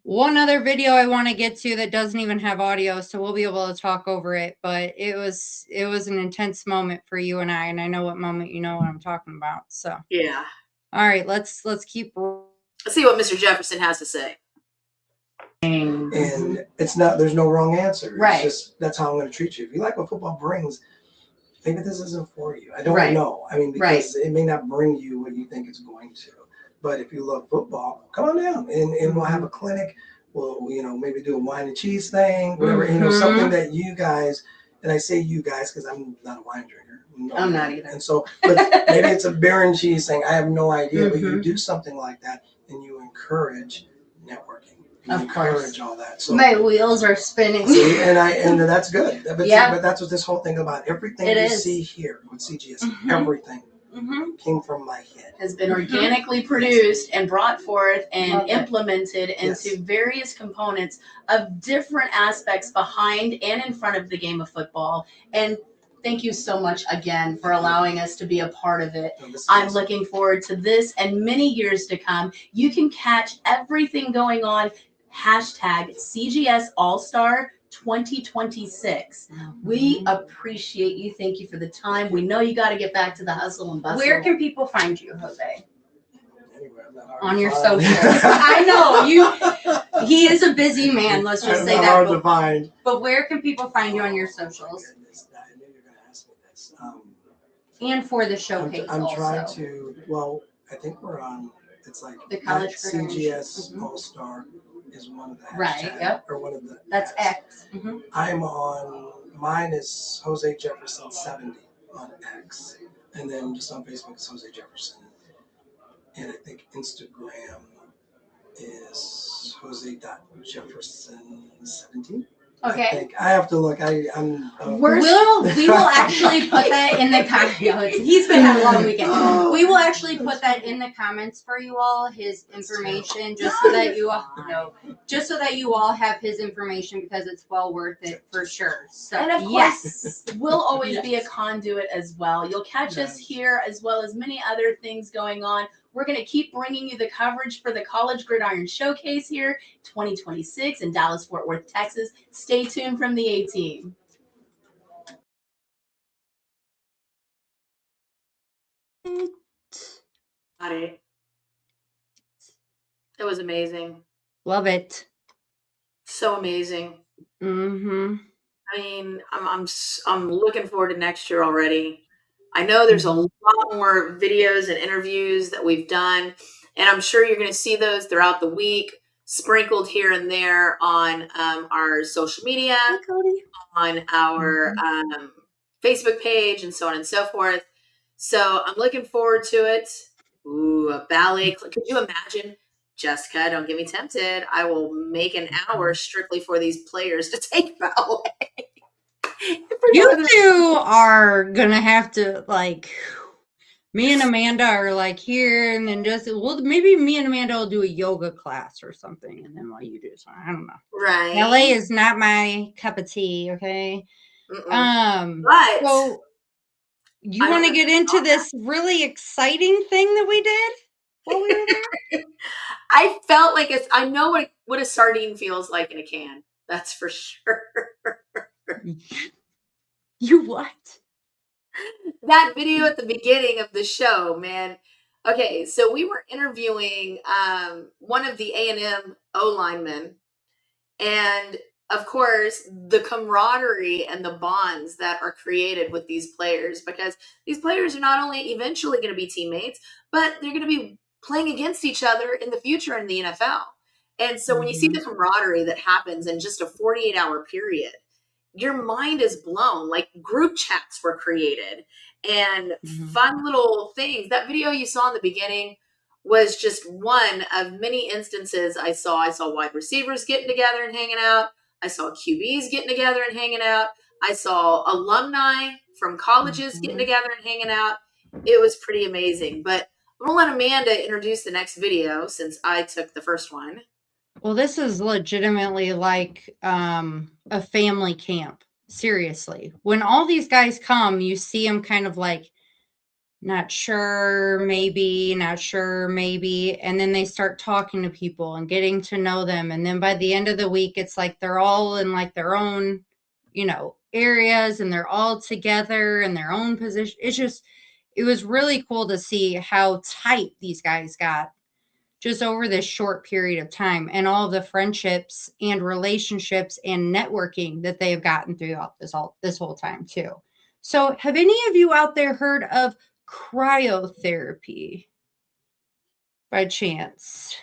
one other video I want to get to that doesn't even have audio, so we'll be able to talk over it. But it was an intense moment for you and I know what moment you know what I'm talking about. So yeah. All right, let's keep. Let's see what Mr. Jefferson has to say. And it's not, there's no wrong answer. Right. It's just, that's how I'm going to treat you. If you like what football brings, maybe this isn't for you. I don't know. I mean, because it may not bring you what you think it's going to. But if you love football, come on down and we'll have a clinic. We'll, maybe do a wine and cheese thing, whatever, something that you guys, and I say you guys because I'm not a wine drinker. I'm not either. And so, but maybe it's a beer and cheese thing. I have no idea, but you do something like that and you encourage networking. Of course, all that. So my wheels are spinning. See, and that's good. But that's what this whole thing about. Everything you see here with CGS, everything came from my head. Has been organically produced and brought forth and implemented into various components of different aspects behind and in front of the game of football. And thank you so much again for allowing us to be a part of it. I'm looking forward to this and many years to come. You can catch everything going on. #CGS All-Star 2026. We appreciate you. Thank you for the time. We know you got to get back to the hustle and bustle. Where can people find you, Jose? Anywhere, I'm not hard On to your find. socials. I know he is a busy man. Let's just I'm say not that. hard to find. But where can people find you on your socials? Goodness, I knew you were going to ask me this. And for the showcase I'm also. trying to. Well, I think we're on. It's like The college CGS All-Star is one of the hashtags, Right, yep. or one of the. That's X. X. Mm-hmm. I'm on. Mine is Jose Jefferson 70 on X, and then just on Facebook it's Jose Jefferson, and I think Instagram is Jose.Jefferson 17. Okay. I think I have to look. We will actually put that in the comments. He's been having a long weekend. We will actually put that in the comments for you all, his information, just so that you all know, just so that you all have his information, because it's well worth it for sure. So, and of course, we'll always be a conduit as well. You'll catch us here as well as many other things going on. We're going to keep bringing you the coverage for the College Gridiron Showcase here 2026 in Dallas, Fort Worth, Texas. Stay tuned from the A-Team. Got it. It was amazing. Love it. So amazing. Mm-hmm. I mean, I'm looking forward to next year already. I know there's a lot more videos and interviews that we've done, and I'm sure you're going to see those throughout the week, sprinkled here and there on our social media, on our Facebook page, and so on and so forth. So I'm looking forward to it. Ooh, a ballet. Could you imagine? Jessica, don't get me tempted. I will make an hour strictly for these players to take ballet. You two are gonna have to, like, me and Amanda are like here, and then just, well, maybe me and Amanda will do a yoga class or something, and then while you do something, I don't know. Right. Ballet is not my cup of tea. Okay. But so you want to get into this really exciting thing that we did while we were there? I felt like I know what a sardine feels like in a can. That's for sure. You what? That video at the beginning of the show, man. Okay, so we were interviewing one of the A&M O-linemen, and of course, the camaraderie and the bonds that are created with these players, because these players are not only eventually going to be teammates, but they're going to be playing against each other in the future in the NFL. And so when you see the camaraderie that happens in just a 48-hour period, your mind is blown. Like, group chats were created and fun little things. That video you saw in the beginning was just one of many instances I saw. I saw wide receivers getting together and hanging out. I saw QBs getting together and hanging out. I saw alumni from colleges getting together and hanging out. It was pretty amazing. But I'm going to let Amanda introduce the next video since I took the first one. Well, this is legitimately like a family camp. Seriously. When all these guys come, you see them kind of like, not sure, maybe, not sure, maybe. And then they start talking to people and getting to know them. And then by the end of the week, it's like they're all in like their own, areas, and they're all together in their own position. It was really cool to see how tight these guys got just over this short period of time, and all the friendships and relationships and networking that they have gotten throughout this whole time too. So have any of you out there heard of cryotherapy by chance?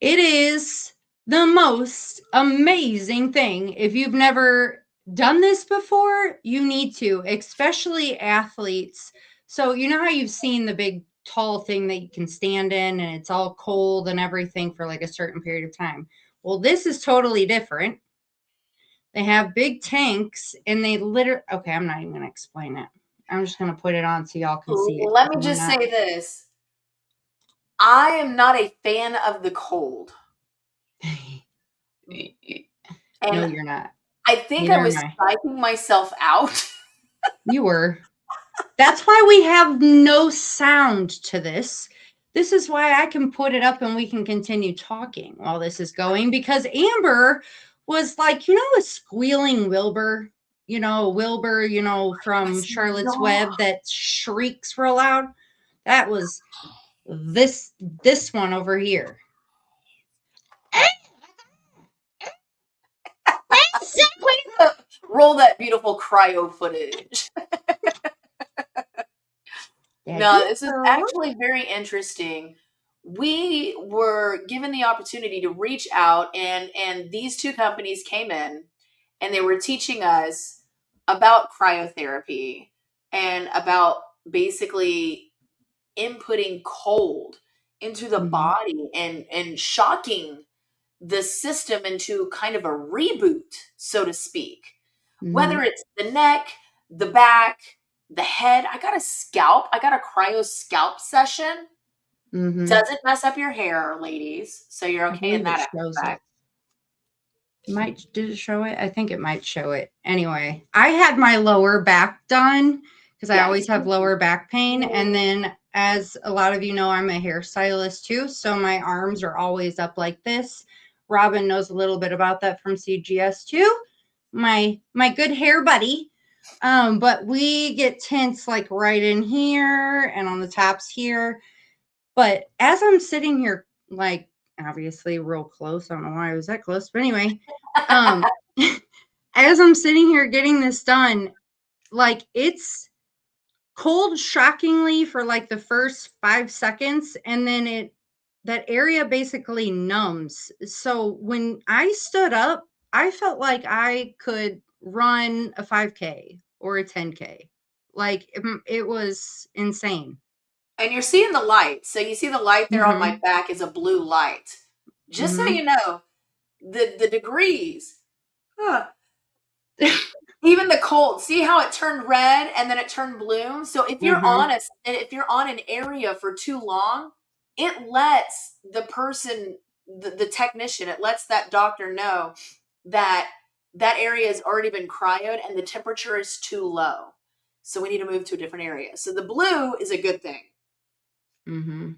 It is the most amazing thing. If you've never done this before, you need to, especially athletes. So you know how you've seen the big tall thing that you can stand in, and it's all cold and everything for like a certain period of time. Well, this is totally different. They have big tanks, and they okay, I'm not even going to explain it. I'm just going to put it on so y'all can see it. Let me just say this. I am not a fan of the cold. No, you're not. I think I was psyching myself out. You were. That's why we have no sound to this. This is why I can put it up and we can continue talking while this is going, because Amber was like, a squealing Wilbur, Wilbur, from Charlotte's Web that shrieks real loud. That was this one over here. Roll that beautiful cryo footage. No, this is actually very interesting. We were given the opportunity to reach out, and these two companies came in and they were teaching us about cryotherapy and about basically inputting cold into the body and shocking the system into kind of a reboot, so to speak. Whether it's the neck, the back, the head. I got a scalp. I got a cryo scalp session. Doesn't mess up your hair, ladies. So you're okay in that aspect. Did it show it? I think it might show it. Anyway, I had my lower back done because I always have lower back pain. And then, as a lot of you know, I'm a hairstylist too. So my arms are always up like this. Robin knows a little bit about that from CGS too. My good hair buddy. But we get tints like right in here and on the tops here. But as I'm sitting here, like obviously real close, I don't know why I was that close, but anyway, as I'm sitting here getting this done, like it's cold shockingly for like the first 5 seconds, and then that area basically numbs. So when I stood up, I felt like I could run a 5K or a 10K. Like it was insane. And you're seeing the light. So you see the light there on my back is a blue light. Just so you know, the degrees. Even the cold. See how it turned red and then it turned blue? So if you're on an area for too long, it lets the person, the technician, it lets that doctor know that that area has already been cryoed and the temperature is too low. So we need to move to a different area. So the blue is a good thing. And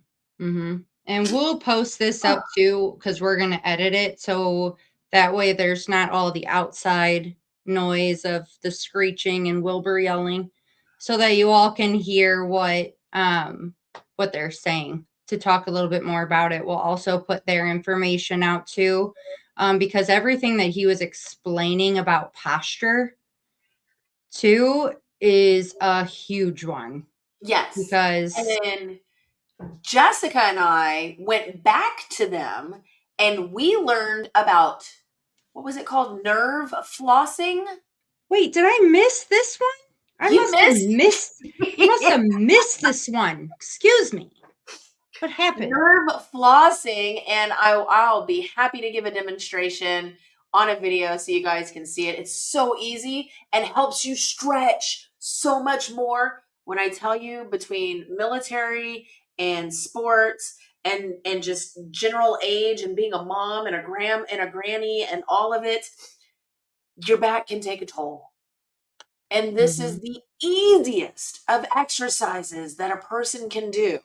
we'll post this up too because we're going to edit it. So that way there's not all the outside noise of the screeching and Wilbur yelling, so that you all can hear what they're saying. To talk a little bit more about it, we'll also put their information out too, because everything that he was explaining about posture too is a huge one. Yes. Because and then Jessica and I went back to them and we learned about, what was it called? Nerve flossing. Wait, did I miss this one? You must have missed this one. Excuse me. What happened? Nerve flossing, and I'll be happy to give a demonstration on a video so you guys can see it. It's so easy and helps you stretch so much more. When I tell you, between military and sports and just general age and being a mom and a granny and all of it, your back can take a toll. And this is the easiest of exercises that a person can do.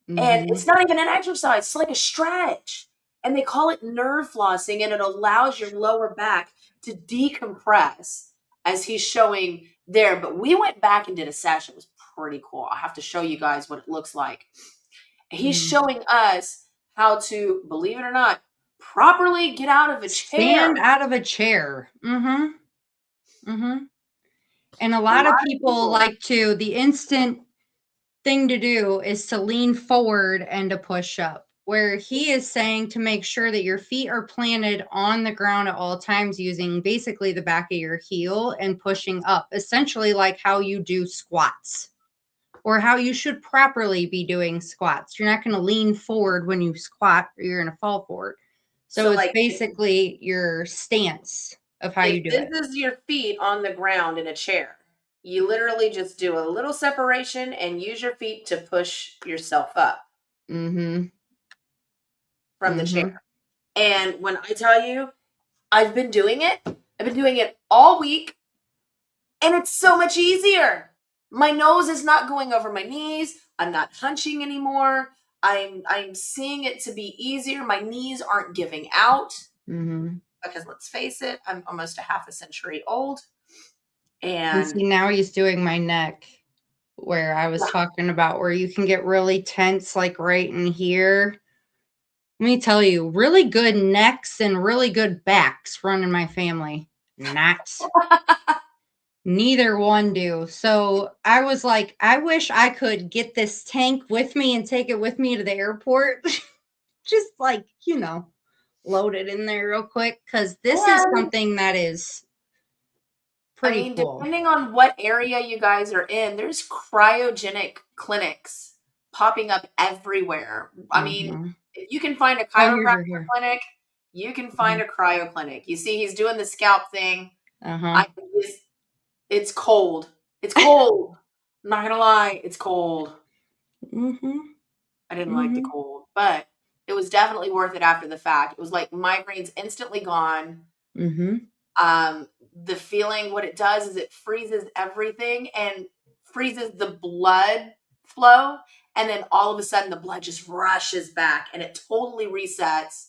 And it's not even an exercise, it's like a stretch. And they call it nerve flossing, and it allows your lower back to decompress, as he's showing there. But we went back and did a session. It was pretty cool. I have to show you guys what it looks like. He's showing us how to, believe it or not, properly get out of a chair. Stand out of a chair. And a lot of people like to, the instant thing to do is to lean forward and to push up, where he is saying to make sure that your feet are planted on the ground at all times, using basically the back of your heel and pushing up, essentially like how you do squats, or how you should properly be doing squats. You're not going to lean forward when you squat, or you're going to fall forward. So it's like basically your stance of how you do it. This is your feet on the ground in a chair. You literally just do a little separation and use your feet to push yourself up from the chair. And when I tell you, I've been doing it all week, and it's so much easier. My nose is not going over my knees. I'm not hunching anymore. I'm seeing it to be easier. My knees aren't giving out. because let's face it, I'm almost a half a century old. And see, And now he's doing my neck where I was talking about where you can get really tense, like right in here. Let me tell you, really good necks and really good backs run in my family. Not. Neither one do. So I was like, I wish I could get this tank with me and take it with me to the airport. Just like, load it in there real quick. Because this is something that is pretty cool. depending on what area you guys are in, there's cryogenic clinics popping up everywhere. I mean, if you can find a chiropractor clinic, you can find a cryo clinic. You see, he's doing the scalp thing. It's cold. It's cold. I'm not gonna lie, it's cold. I didn't like the cold, but it was definitely worth it after the fact. It was like migraines instantly gone. The feeling, what it does is it freezes everything and freezes the blood flow, and then all of a sudden the blood just rushes back and it totally resets.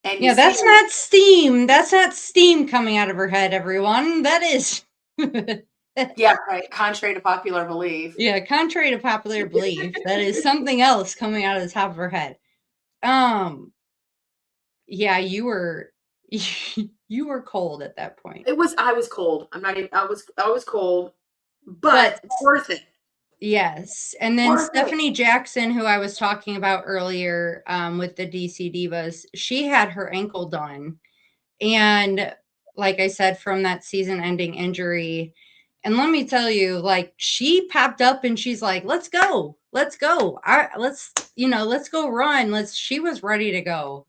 And yeah, that's not steam. That's not steam coming out of her head, everyone. That is yeah, right. Contrary to popular belief. Yeah, contrary to popular belief, that is something else coming out of the top of her head. Yeah, you were cold at that point. I was cold. I was cold, but worth it. Yes. And then Stephanie Jackson, who I was talking about earlier, with the DC Divas, she had her ankle done. And like I said, from that season ending injury. And let me tell you, like, she popped up and she's like, let's go. Let's go. Let's go run. She was ready to go.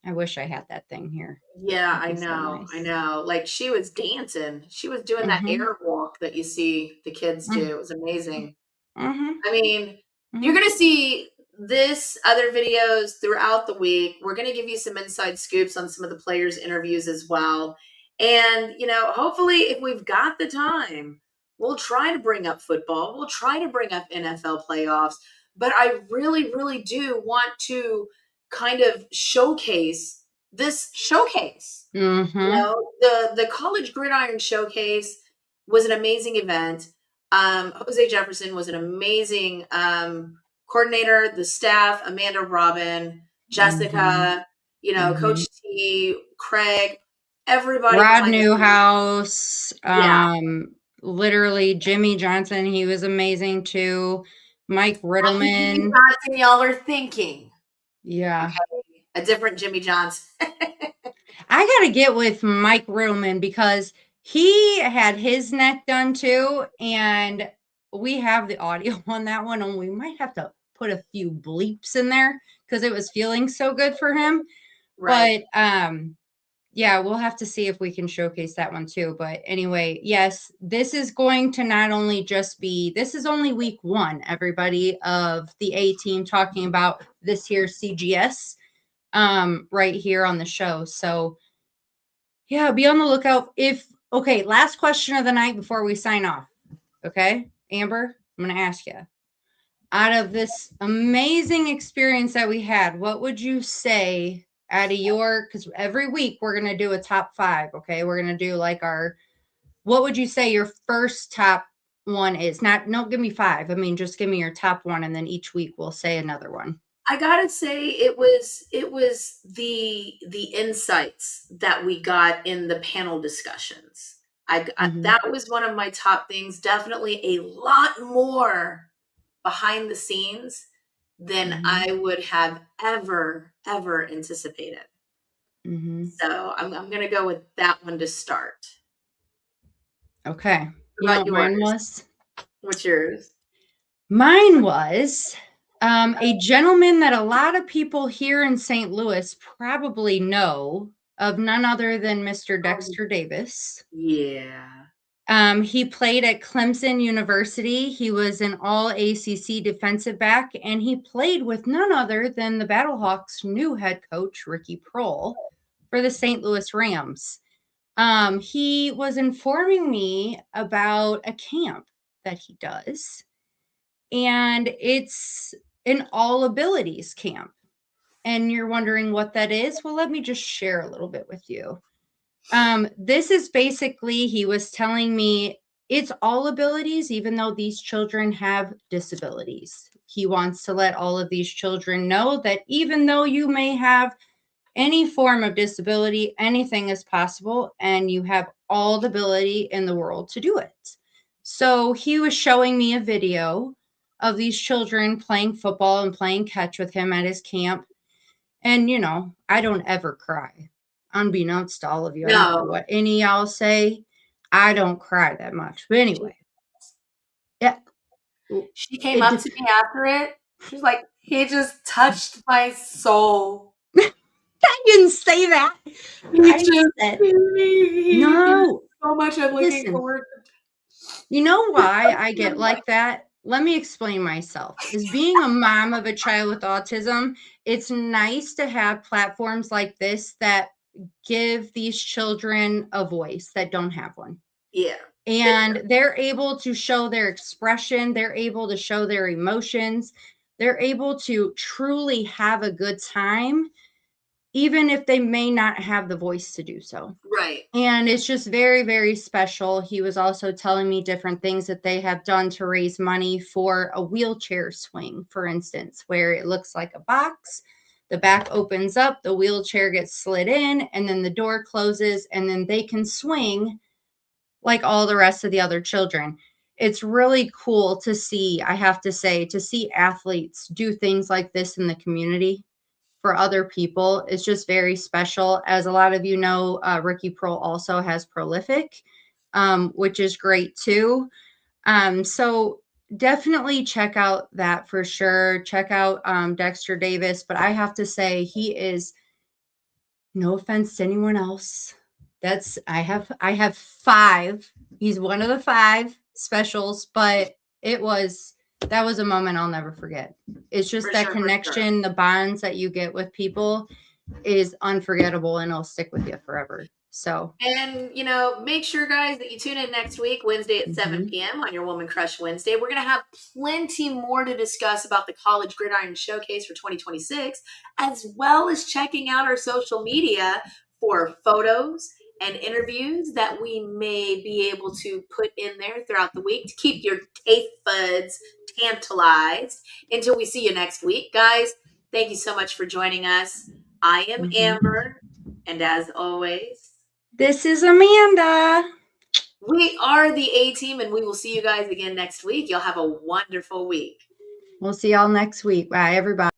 I wish I had that thing here. Yeah, I know. So nice. I know. Like, she was dancing. She was doing that air walk that you see the kids do. It was amazing. I mean, you're going to see this other videos throughout the week. We're going to give you some inside scoops on some of the players' interviews as well. And, hopefully if we've got the time, we'll try to bring up football. We'll try to bring up NFL playoffs. But I really, really do want to kind of showcase this showcase. The College Gridiron Showcase was an amazing event. Jose Jefferson was an amazing coordinator, the staff, Amanda, Robin, Jessica, Coach T, Craig, everybody. Rod Newhouse, literally Jimmy Johnson, he was amazing too. Mike Riddleman. Jimmy Johnson, y'all are thinking. Yeah. Okay. A different Jimmy Johnson. I got to get with Mike Riddleman because he had his neck done too. And we have the audio on that one, and we might have to put a few bleeps in there because it was feeling so good for him. Right. But, yeah, we'll have to see if we can showcase that one too. But anyway, yes, this is going to not only just be, this is only week 1, everybody, of the A team talking about this here CGS right here on the show. So yeah, be on the lookout. Okay, last question of the night before we sign off. Okay, Amber, I'm going to ask you. Out of this amazing experience that we had, what would you say out of because every week we're going to do a top 5, okay? We're going to do like what would you say your first top one is? Don't give me 5. I mean, just give me your top one, and then each week we'll say another one. I gotta say it was the insights that we got in the panel discussions. That was one of my top things. Definitely a lot more behind the scenes than I would have ever anticipated. So I'm going to go with that one to start. Okay. Mine was? What's yours? Mine was a gentleman that a lot of people here in St. Louis probably know of, none other than Mr. Dexter Davis. Yeah. He played at Clemson University. He was an all-ACC defensive back, and he played with none other than the Battlehawks' new head coach, Ricky Proehl, for the St. Louis Rams. He was informing me about a camp that he does, and it's an all-abilities camp. and you're wondering what that is, well, let me just share a little bit with you. This is basically, he was telling me it's all abilities, even though these children have disabilities. He wants to let all of these children know that even though you may have any form of disability, anything is possible, and you have all the ability in the world to do it. So he was showing me a video of these children playing football and playing catch with him at his camp. And, you know, I don't ever cry. Unbeknownst to all of you, I don't care No. what any of y'all say, I don't cry that much. But anyway, yeah. She came up to me after it. She was like, he just touched my soul. I didn't say that. He I just said, he no. so much. I'm looking Listen, forward. you know why I get like that? Let me explain myself. As being a mom of a child with autism, it's nice to have platforms like this that give these children a voice that don't have one. Yeah. And they're able to show their expression, they're able to show their emotions, they're able to truly have a good time, even if they may not have the voice to do so. Right. And it's just very, very special. He was also telling me different things that they have done to raise money for a wheelchair swing, for instance, where it looks like a box. The back opens up, the wheelchair gets slid in, and then the door closes, and then they can swing like all the rest of the other children. It's really cool to see, I have to say, to see athletes do things like this in the community for other people is just very special. As a lot of you know, Ricky Prohl also has Prolific, which is great too. So definitely check out that for sure. Check out Dexter Davis. But I have to say, he is, no offense to anyone else. I have 5. He's one of the 5 specials, but that was a moment I'll never forget. It's just For that sure, connection, the bonds that you get with people is unforgettable, and it'll stick with you forever. So, And, you know, make sure, guys, that you tune in next week, Wednesday at 7 p.m. on your Woman Crush Wednesday. We're going to have plenty more to discuss about the College Gridiron Showcase for 2026, as well as checking out our social media for photos and interviews that we may be able to put in there throughout the week to keep your taste buds tantalized until we see you next week. Guys, thank you so much for joining us. I am Amber, and as always, this is Amanda. we are the A team, and we will see you guys again next week. You'll have a wonderful week. We'll see y'all next week. Bye, everybody.